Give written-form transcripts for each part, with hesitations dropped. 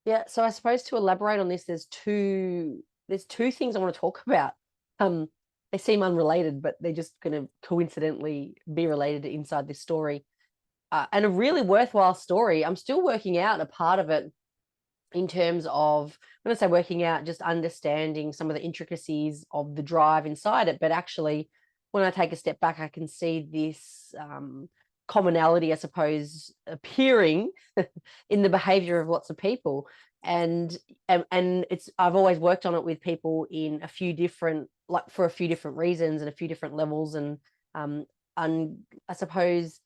Yeah, so I suppose to elaborate on this, there's two things I want to talk about. Um, they seem unrelated, but they're just going to coincidentally be related inside this story, and a really worthwhile story. I'm still working out a part of it in terms of, when I say working out, just understanding some of the intricacies of the drive inside it. But actually, when I take a step back, I can see this commonality, I suppose, appearing in the behavior of lots of people. And it's, I've always worked on it with people in a few different, like for a few different reasons and a few different levels, and um, I suppose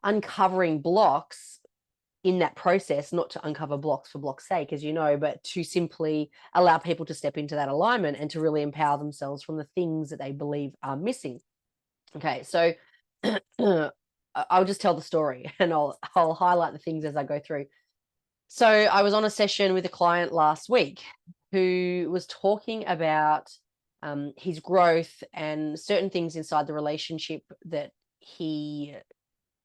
uncovering blocks in that process, not to uncover blocks for block's sake, as you know, but to simply allow people to step into that alignment and to really empower themselves from the things that they believe are missing. Okay, so I'll just tell the story and I'll highlight the things as I go through. So I was on a session with a client last week who was talking about his growth and certain things inside the relationship that he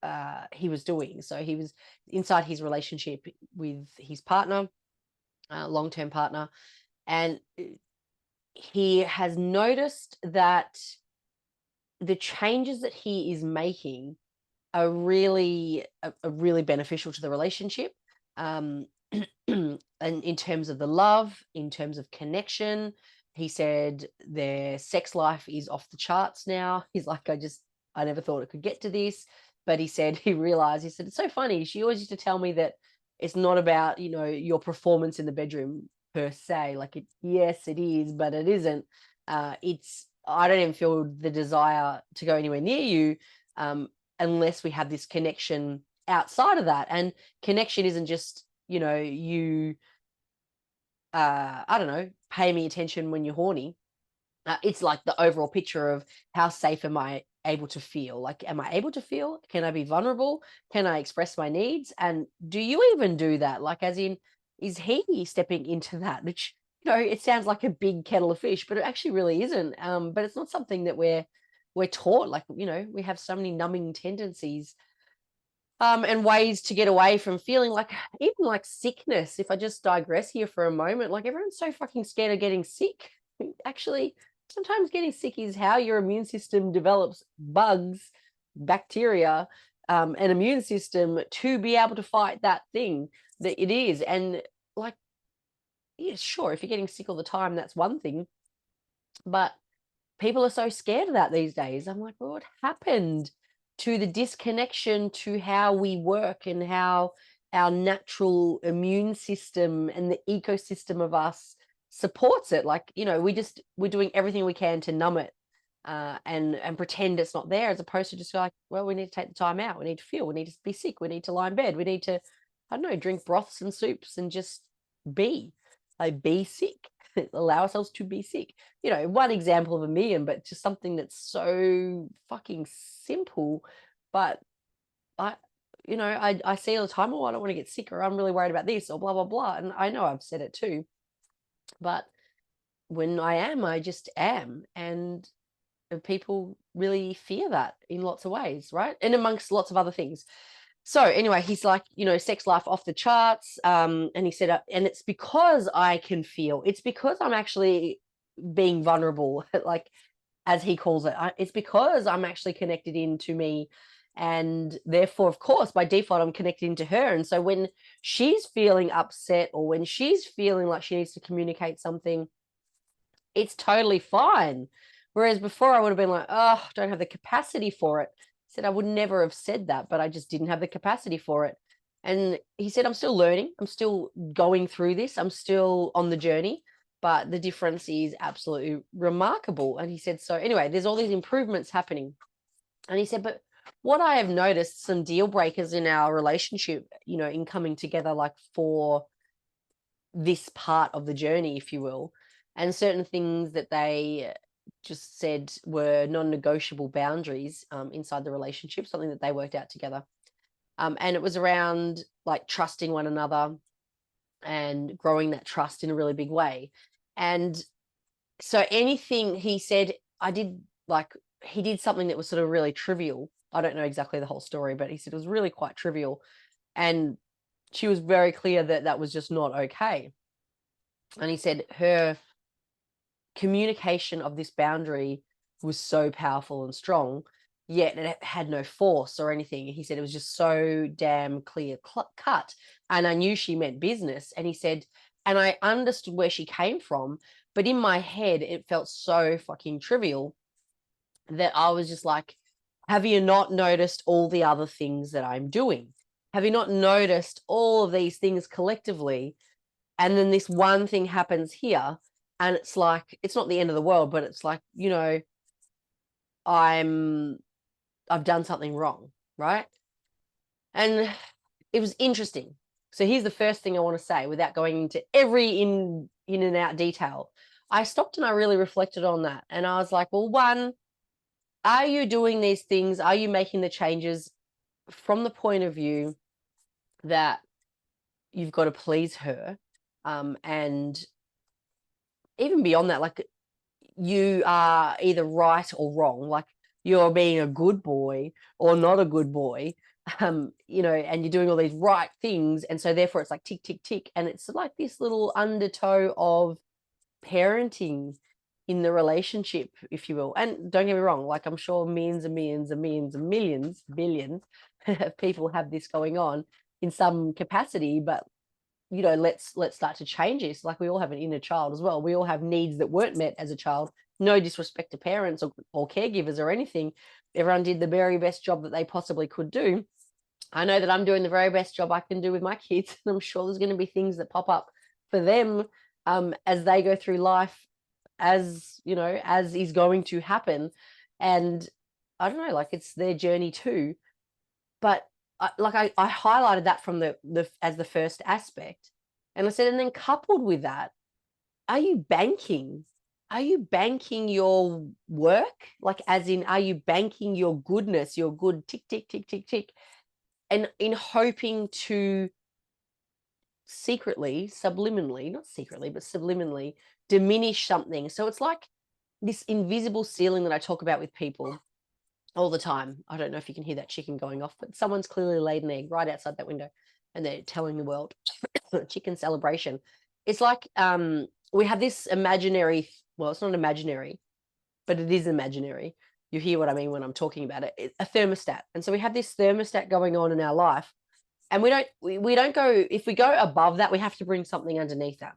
was doing. So he was inside his relationship with his partner, long-term partner, and he has noticed that the changes that he is making are really beneficial to the relationship. Um, and in terms of the love, in terms of connection, he said their sex life is off the charts now. He's like, I never thought it could get to this. But he said he realized, he said, it's so funny. She always used to tell me that it's not about, your performance in the bedroom per se. Like, yes, it is, but it isn't. I don't even feel the desire to go anywhere near you. Unless we have this connection outside of that. And connection isn't just, you, I don't know, pay me attention when you're horny. It's like the overall picture of how safe am I able to feel? Like, am I able to feel? Can I be vulnerable? Can I express my needs? And do you even do that? Like, as in, is he stepping into that? Which, it sounds like a big kettle of fish, but it actually really isn't. But it's not something that we're taught. Like, we have so many numbing tendencies, and ways to get away from feeling like, even like sickness. If I just digress here for a moment, like everyone's so fucking scared of getting sick. Actually, sometimes getting sick is how your immune system develops bugs, bacteria, an immune system to be able to fight that thing that it is. And like, yeah, sure, if you're getting sick all the time, that's one thing. But people are so scared of that these days. I'm like, well, what happened to the disconnection to how we work and how our natural immune system and the ecosystem of us supports it? Like, we're doing everything we can to numb it, and pretend it's not there, as opposed to just like, well, we need to take the time out. We need to feel. We need to be sick. We need to lie in bed. We need to, I don't know, drink broths and soups and just be, like, be sick. Allow ourselves to be sick. One example of a million, but just something that's so fucking simple. But I, I see all the time, oh, I don't want to get sick, or I'm really worried about this, or blah, blah, blah. And I know I've said it too, but when I am, I just am. And people really fear that in lots of ways, right? And amongst lots of other things. So anyway, he's like, sex life off the charts. And he said, and it's because I can feel, it's because I'm actually being vulnerable, like, as he calls it. It's because I'm actually connected into me. And therefore, of course, by default, I'm connected into her. And so when she's feeling upset, or when she's feeling like she needs to communicate something, it's totally fine. Whereas before I would have been like, oh, don't have the capacity for it. He said, I would never have said that, but I just didn't have the capacity for it. And he said, I'm still learning. I'm still going through this. I'm still on the journey, but the difference is absolutely remarkable. And he said, so anyway, there's all these improvements happening. And he said, but what I have noticed, some deal breakers in our relationship, in coming together, like for this part of the journey, if you will, and certain things that they just said were non-negotiable boundaries, inside the relationship, something that they worked out together. And it was around like trusting one another and growing that trust in a really big way. And so anything he said, I did, like, he did something that was sort of really trivial. I don't know exactly the whole story, but he said it was really quite trivial. And she was very clear that that was just not okay. And he said her communication of this boundary was so powerful and strong, yet it had no force or anything. He said it was just so damn clear cut. And I knew she meant business. And he said, and I understood where she came from, but in my head, it felt so fucking trivial that I was just like, have you not noticed all the other things that I'm doing? Have you not noticed all of these things collectively? And then this one thing happens here, and it's like, it's not the end of the world, but it's like, you know, I've done something wrong, right? And it was interesting. So here's the first thing I want to say without going into every in and out detail. I stopped and I really reflected on that. And I was like, well, one, are you doing these things? Are you making the changes from the point of view that you've got to please her? And even beyond that, like, you are either right or wrong, like you're being a good boy or not a good boy, you know, and you're doing all these right things. And so therefore it's like tick, tick, tick. And it's like this little undertow of parenting in the relationship, if you will. And don't get me wrong, like I'm sure millions and millions and millions and millions, billions of people have this going on in some capacity, but you know, let's start to change this. Like we all have an inner child as well. We all have needs that weren't met as a child. No disrespect to parents or caregivers or anything. Everyone did the very best job that they possibly could do. I know that I'm doing the very best job I can do with my kids, and I'm sure there's going to be things that pop up for them as they go through life, as you know, as is going to happen. And I don't know, like it's their journey too. But I highlighted that from the as the first aspect, and I said, and then coupled with that, are you banking? Are you banking your work? Like, as in, are you banking your goodness, your good tick, tick, tick, tick, tick, and in hoping to secretly, subliminally, not secretly, but subliminally diminish something? So it's like this invisible ceiling that I talk about with people all the time. I don't know if you can hear that chicken going off, but someone's clearly laid an egg right outside that window and they're telling the world chicken celebration. It's like we have this imaginary, well, it's not imaginary, but it is imaginary. You hear what I mean when I'm talking about it, a thermostat. And so we have this thermostat going on in our life, and we don't go, if we go above that, we have to bring something underneath that.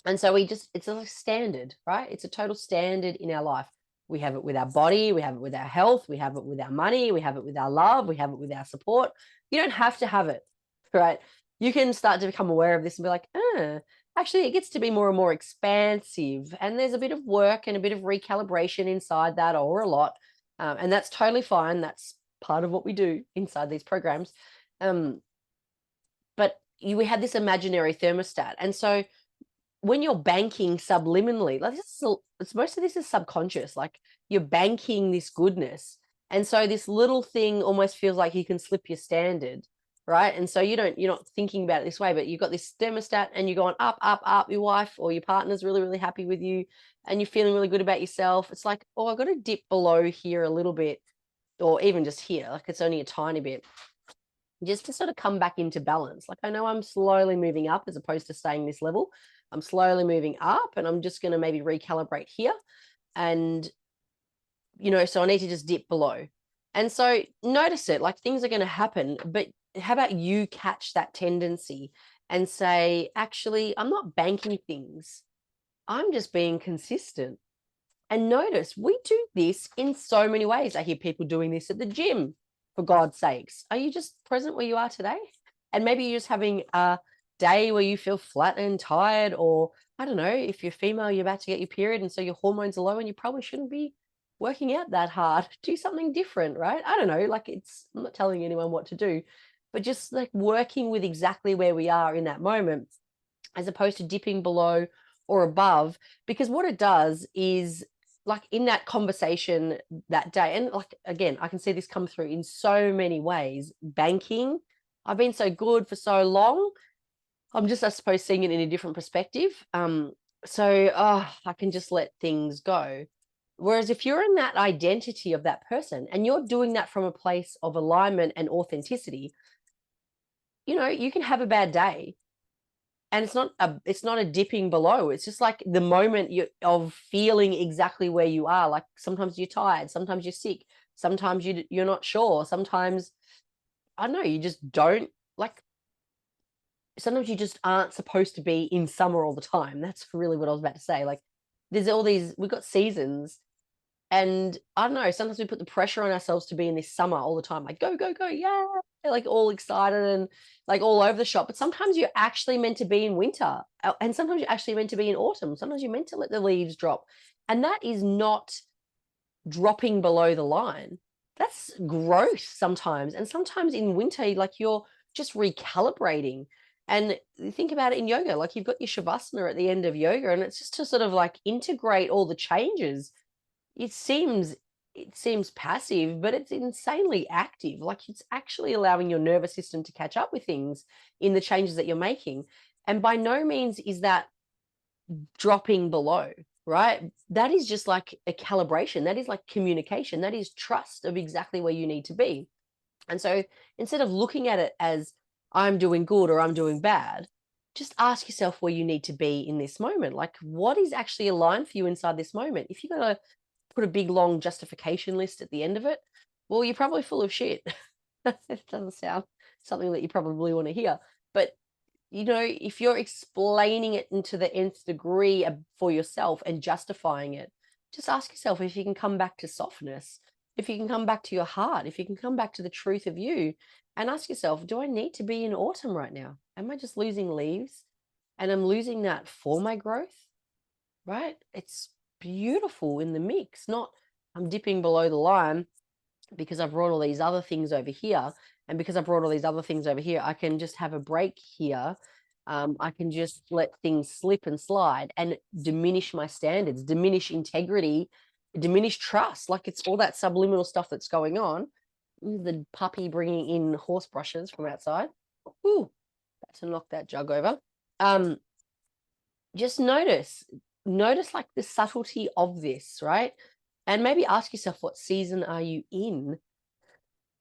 And so it's a standard, right? It's a total standard in our life. We have it with our body, we have it with our health, we have it with our money, we have it with our love, we have it with our support. You don't have to have it, right? You can start to become aware of this and be like, actually, it gets to be more and more expansive. And there's a bit of work and a bit of recalibration inside that, or a lot. And that's totally fine. That's part of what we do inside these programs. But we have this imaginary thermostat. And so when you're banking subliminally, like most of this is subconscious, like you're banking this goodness. And so this little thing almost feels like you can slip your standard, right? And so you're not thinking about it this way, but you've got this thermostat and you're going up, up, up. Your wife or your partner's really, really happy with you and you're feeling really good about yourself. It's like, oh, I've got to dip below here a little bit, or even just here, like it's only a tiny bit, just to sort of come back into balance. Like I know I'm slowly moving up as opposed to staying this level. I'm slowly moving up and I'm just going to maybe recalibrate here. And, you know, so I need to just dip below. And so notice it, like things are going to happen, but how about you catch that tendency and say, actually, I'm not banking things. I'm just being consistent. And notice we do this in so many ways. I hear people doing this at the gym, for God's sakes. Are you just present where you are today? And maybe you're just having a day where you feel flat and tired, or I don't know, if you're female, you're about to get your period and so your hormones are low and you probably shouldn't be working out that hard. Do something different, right? I don't know, like I'm not telling anyone what to do, but just like working with exactly where we are in that moment, as opposed to dipping below or above. Because what it does is, like in that conversation that day, and like again, I can see this come through in so many ways. Banking, I've been so good for so long, I'm just, I suppose, seeing it in a different perspective. So I can just let things go. Whereas if you're in that identity of that person and you're doing that from a place of alignment and authenticity, you know, you can have a bad day, and it's not a dipping below. It's just like the moment of feeling exactly where you are. Like sometimes you're tired, sometimes you're sick, sometimes you're not sure, sometimes I don't know, you just don't like. Sometimes you just aren't supposed to be in summer all the time. That's really what I was about to say. Like there's all these, we've got seasons, and I don't know, sometimes we put the pressure on ourselves to be in this summer all the time, like go, go, go, yeah, like all excited and like all over the shop. But sometimes you're actually meant to be in winter, and sometimes you're actually meant to be in autumn. Sometimes you're meant to let the leaves drop, and that is not dropping below the line. That's growth sometimes. And sometimes in winter, like you're just recalibrating. And think about it in yoga, like you've got your shavasana at the end of yoga, and it's just to sort of like integrate all the changes. It seems it seems passive, but it's insanely active. Like it's actually allowing your nervous system to catch up with things in the changes that you're making. And by no means is that dropping below, right? That is just like a calibration. That is like communication. That is trust of exactly where you need to be. And so instead of looking at it as I'm doing good or I'm doing bad, just ask yourself where you need to be in this moment. Like what is actually aligned for you inside this moment? If you're going to put a big long justification list at the end of it, well, you're probably full of shit. It doesn't sound something that you probably want to hear. But you know, if you're explaining it into the nth degree for yourself and justifying it, just ask yourself if you can come back to softness, if you can come back to your heart, if you can come back to the truth of you, and ask yourself, do I need to be in autumn right now? Am I just losing leaves? And I'm losing that for my growth, right? It's beautiful in the mix, not I'm dipping below the line because I've brought all these other things over here. And because I brought all these other things over here, I can just have a break here. I can just let things slip and slide and diminish my standards, diminish integrity, diminish trust. Like it's all that subliminal stuff that's going on. The puppy bringing in horse brushes from outside. Ooh, had to knock that jug over. Just notice like the subtlety of this, right? And maybe ask yourself, what season are you in?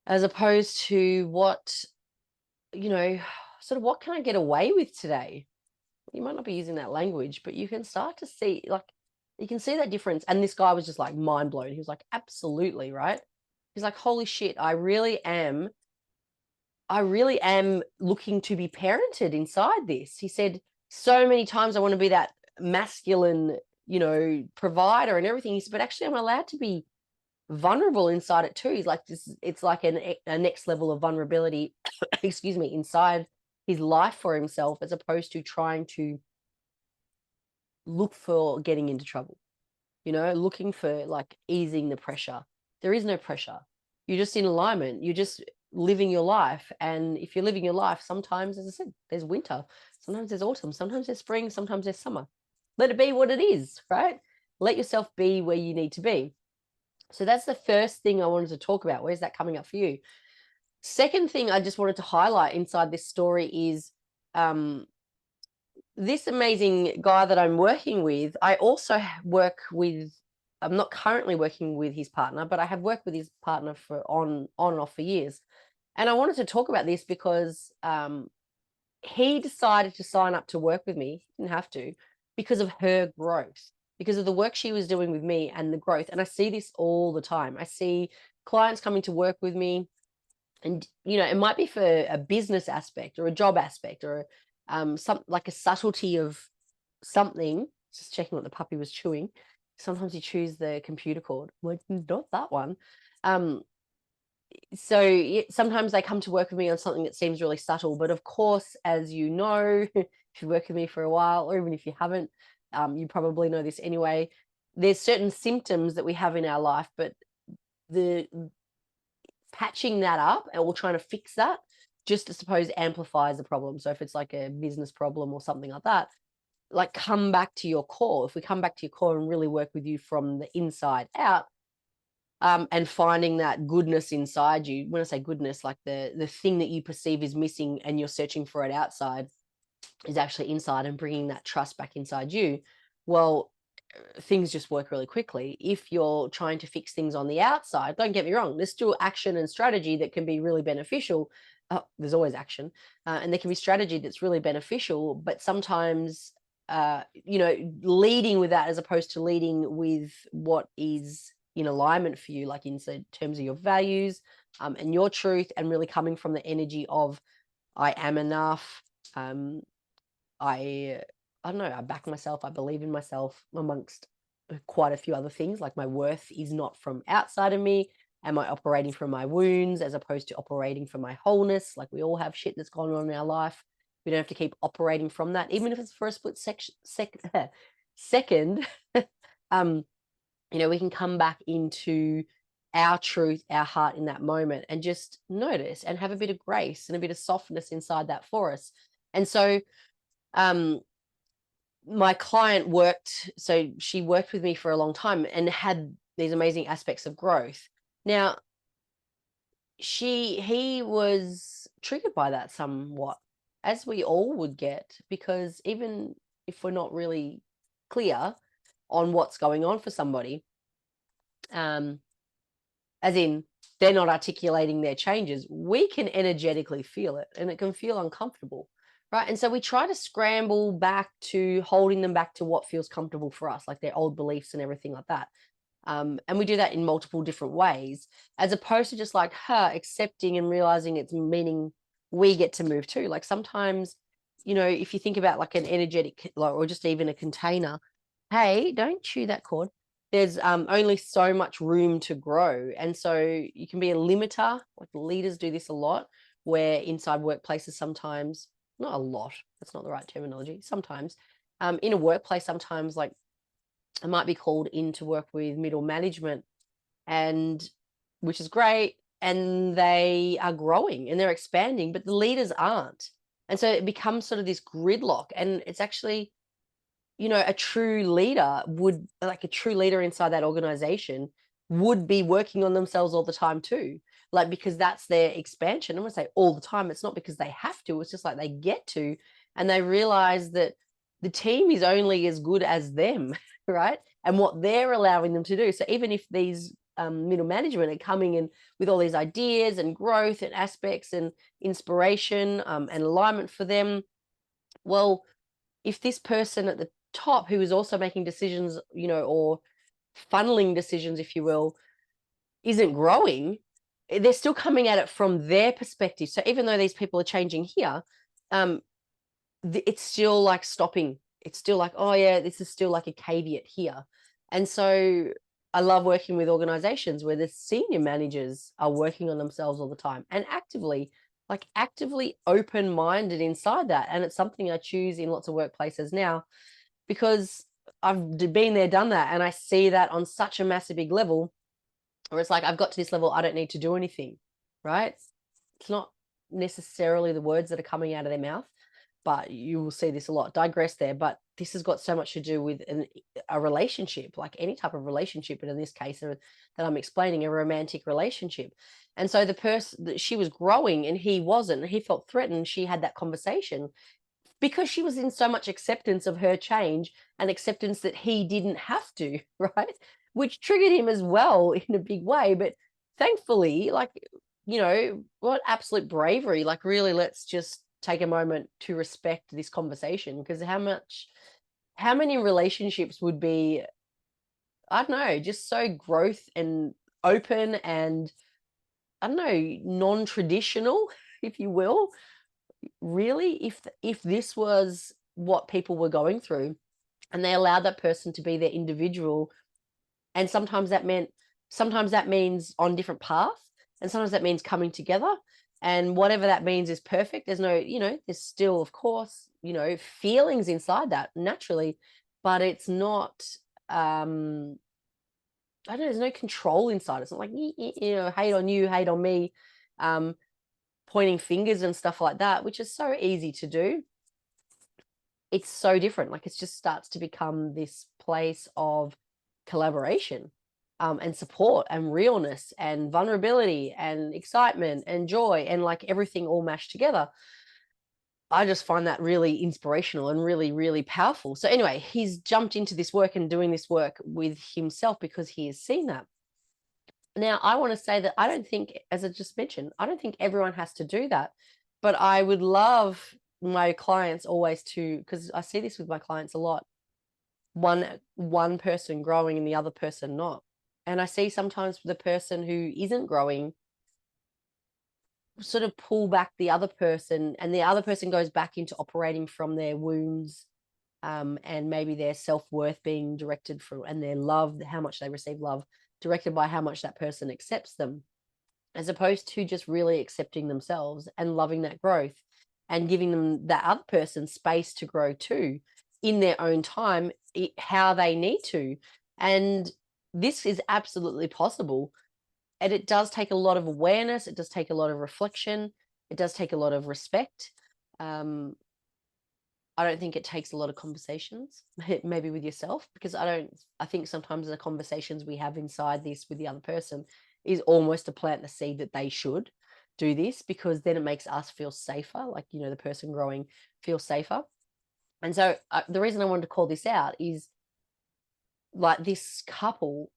As opposed to what, you know, sort of what can I get away with today? You might not be using that language, but you can start to see, like, you can see that difference. And this guy was just like mind blown. He was like, absolutely, right? He's like, holy shit, I really am looking to be parented inside this. He said, so many times I want to be that masculine, you know, provider and everything. He said, but actually I'm allowed to be vulnerable inside it too. He's like this, it's like a next level of vulnerability, excuse me, inside his life for himself, as opposed to trying to look for getting into trouble, you know, looking for like easing the pressure. There is no pressure. You're just in alignment. You're just living your life. And if you're living your life, sometimes, as I said, there's winter, sometimes there's autumn, sometimes there's spring, sometimes there's summer. Let it be what it is, right? Let yourself be where you need to be. So that's the first thing I wanted to talk about. Where's that coming up for you? Second thing I just wanted to highlight inside this story is this amazing guy that I'm working with. I also work with, I'm not currently working with his partner, but I have worked with his partner for on and off for years. And I wanted to talk about this because he decided to sign up to work with me. He didn't have to, because of her growth, because of the work she was doing with me and the growth. And I see this all the time. I see clients coming to work with me, and you know, it might be for a business aspect or a job aspect or some like a subtlety of something. Just checking what the puppy was chewing. Sometimes you choose the computer cord. Well, not that one. So sometimes they come to work with me on something that seems really subtle, but of course, as you know, if you work with me for a while, or even if you haven't, you probably know this anyway. There's certain symptoms that we have in our life, but the patching that up or trying to fix that just, I suppose, amplifies the problem. So if it's like a business problem or something like that, like come back to your core. If we come back to your core and really work with you from the inside out, and finding that goodness inside you. When I say goodness, like the thing that you perceive is missing and you're searching for it outside is actually inside, and bringing that trust back inside you. Well, things just work really quickly. If you're trying to fix things on the outside, don't get me wrong, there's still action and strategy that can be really beneficial. There's always action, and there can be strategy that's really beneficial, but sometimes, leading with that as opposed to leading with what is in alignment for you, like in terms of your values, and your truth, and really coming from the energy of I am enough. Um, I I don't know, I back myself, I believe in myself, amongst quite a few other things. Like, my worth is not from outside of me. Am I operating from my wounds as opposed to operating from my wholeness? Like, we all have shit that's gone on in our life. We don't have to keep operating from that, even if it's for a split second. um, we can come back into our truth, our heart in that moment, and just notice and have a bit of grace and a bit of softness inside that for us. And so, um, my client she worked with me for a long time and had these amazing aspects of growth. Now, he was triggered by that somewhat, as we all would get, because even if we're not really clear on what's going on for somebody, um, as in they're not articulating their changes, we can energetically feel it, and it can feel uncomfortable, right? And so we try to scramble back to holding them back to what feels comfortable for us, like their old beliefs and everything like that. And we do that in multiple different ways, as opposed to just like her accepting and realizing it's meaning we get to move too. Like, sometimes, if you think about like an energetic, like, or just even a container, hey, don't chew that cord. There's only so much room to grow. And so you can be a limiter. Like, leaders do this a lot, where inside workplaces sometimes, not a lot, that's not the right terminology, sometimes, in a workplace, sometimes, like, I might be called in to work with middle management, and which is great. And they are growing and they're expanding, but the leaders aren't. And so it becomes sort of this gridlock. And it's actually, a true leader a true leader inside that organization would be working on themselves all the time too. Like, because that's their expansion. I'm going to say all the time. It's not because they have to, it's just like they get to, and they realize that the team is only as good as them, right? And what they're allowing them to do. So even if these middle management are coming in with all these ideas and growth and aspects and inspiration, and alignment for them, well, if this person at the top, who is also making decisions, or funneling decisions, if you will, isn't growing, they're still coming at it from their perspective. So even though these people are changing here, um, it's still like stopping. It's still like, oh yeah, this is still like a caveat here. And so I love working with organizations where the senior managers are working on themselves all the time and actively open-minded inside that. And it's something I choose in lots of workplaces now, because I've been there, done that, and I see that on such a massive big level, where it's like, I've got to this level, I don't need to do anything, right? It's not necessarily the words that are coming out of their mouth, but you will see this a lot. Digress there, but this has got so much to do with a relationship, like any type of relationship, but in this case, that I'm explaining, a romantic relationship. And so the person that she was growing and he wasn't, and he felt threatened. She had that conversation because she was in so much acceptance of her change and acceptance that he didn't have to, right? Which triggered him as well in a big way. But thankfully, like, what absolute bravery. Like, really, let's just take a moment to respect this conversation, because how many relationships would be, I don't know, just so growth and open and, I don't know, non-traditional, if you will, really, if this was what people were going through, and they allowed that person to be their individual. And sometimes that means on different paths, and sometimes that means coming together, and whatever that means is perfect. There's no, there's still, of course, feelings inside that naturally, but it's not, I don't know, there's no control inside. It's not like, hate on you, hate on me, um pointing fingers and stuff like that, which is so easy to do. It's so different. Like, it just starts to become this place of collaboration, and support and realness and vulnerability and excitement and joy, and like everything all mashed together. I just find that really inspirational and really, really powerful. So anyway, he's jumped into this work and doing this work with himself because he has seen that. Now, I want to say that I don't think, as I just mentioned, I don't think everyone has to do that. But I would love my clients always to, because I see this with my clients a lot, one person growing and the other person not. And I see sometimes the person who isn't growing sort of pull back the other person, and the other person goes back into operating from their wounds, and maybe their self-worth being directed from, and their love, how much they receive love, directed by how much that person accepts them, as opposed to just really accepting themselves and loving that growth and giving them, that other person, space to grow too in their own time, how they need to. And this is absolutely possible. And it does take a lot of awareness. It does take a lot of reflection. It does take a lot of respect. I don't think it takes a lot of conversations, maybe with yourself, because I think sometimes the conversations we have inside this with the other person is almost to plant the seed that they should do this, because then it makes us feel safer, like, the person growing feels safer. And so the reason I wanted to call this out is, like, this couple,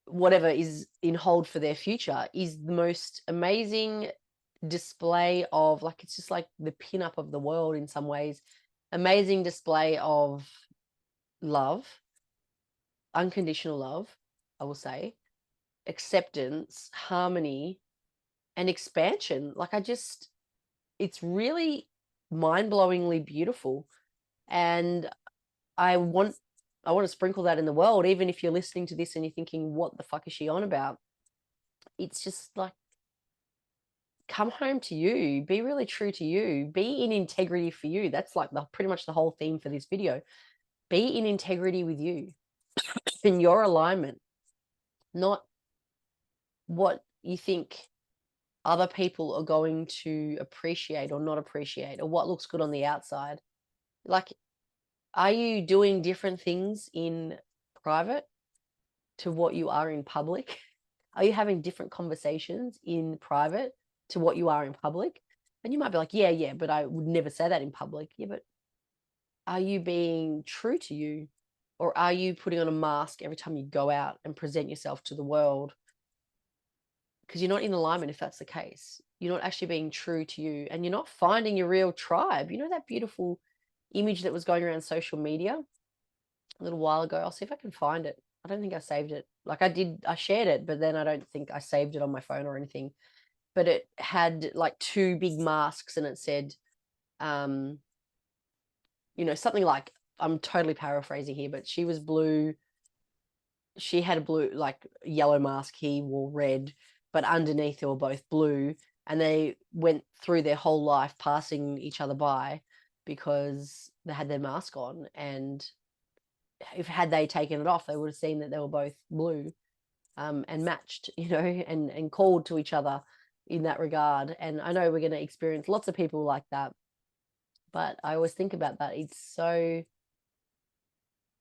whatever is in hold for their future, is the most amazing display of, like, it's just like the pinup of the world in some ways. Amazing display of love, unconditional love, I will say, acceptance, harmony, and expansion. Like, it's really mind-blowingly beautiful. And I want to sprinkle that in the world, even if you're listening to this and you're thinking, what the fuck is she on about? It's just like, come home to you, be really true to you, be in integrity for you. That's like pretty much the whole theme for this video. Be in integrity with you, in your alignment, not what you think other people are going to appreciate or not appreciate, or what looks good on the outside. Like, are you doing different things in private to what you are in public? Are you having different conversations in private to what you are in public? And you might be like, yeah, but I would never say that in public. Yeah, but are you being true to you? Or are you putting on a mask every time you go out and present yourself to the world? Because you're not in alignment if that's the case. You're not actually being true to you, and you're not finding your real tribe. You know that beautiful image that was going around social media a little while ago? I'll see if I can find it. I don't think I saved it. Like, I shared it, but then I don't think I saved it on my phone or anything. But it had like two big masks, and it said, something like, I'm totally paraphrasing here, but she was blue. She had a blue, like, yellow mask. He wore red, but underneath they were both blue. And they went through their whole life passing each other by because they had their mask on. And if had they taken it off, they would have seen that they were both blue, and matched, and called to each other in that regard. And I know we're going to experience lots of people like that, but I always think about that.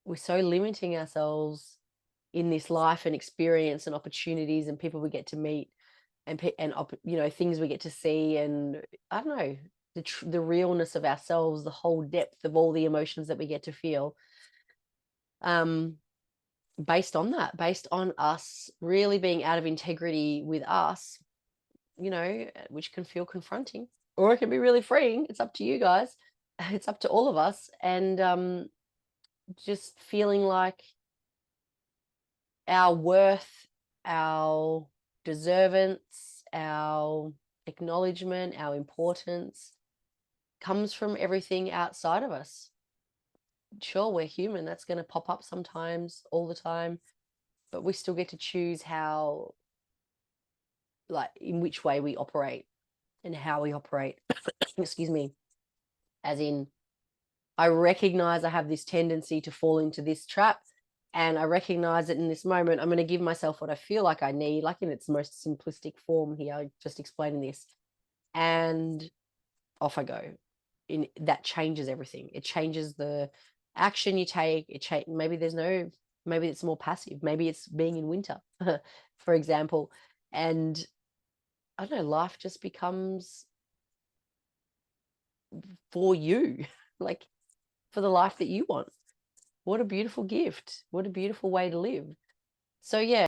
We're so limiting ourselves in this life and experience and opportunities and people we get to meet, and things we get to see, and I don't know, the realness of ourselves, the whole depth of all the emotions that we get to feel, based on us really being out of integrity with us, which can feel confronting, or it can be really freeing. It's up to you guys. It's up to all of us. And just feeling like our worth, our deservance, our acknowledgement, our importance comes from everything outside of us. Sure, we're human. That's going to pop up sometimes, all the time, but we still get to choose how, like, in which way we operate and how we operate. Excuse me. As in, I recognize I have this tendency to fall into this trap, and I recognize that in this moment, I'm going to give myself what I feel like I need, like in its most simplistic form here, just explaining this, and off I go. That changes everything. It changes the action you take. Maybe it's more passive. Maybe it's being in winter, for example. And I don't know, life just becomes for you, like for the life that you want. What a beautiful gift. What a beautiful way to live. So yeah,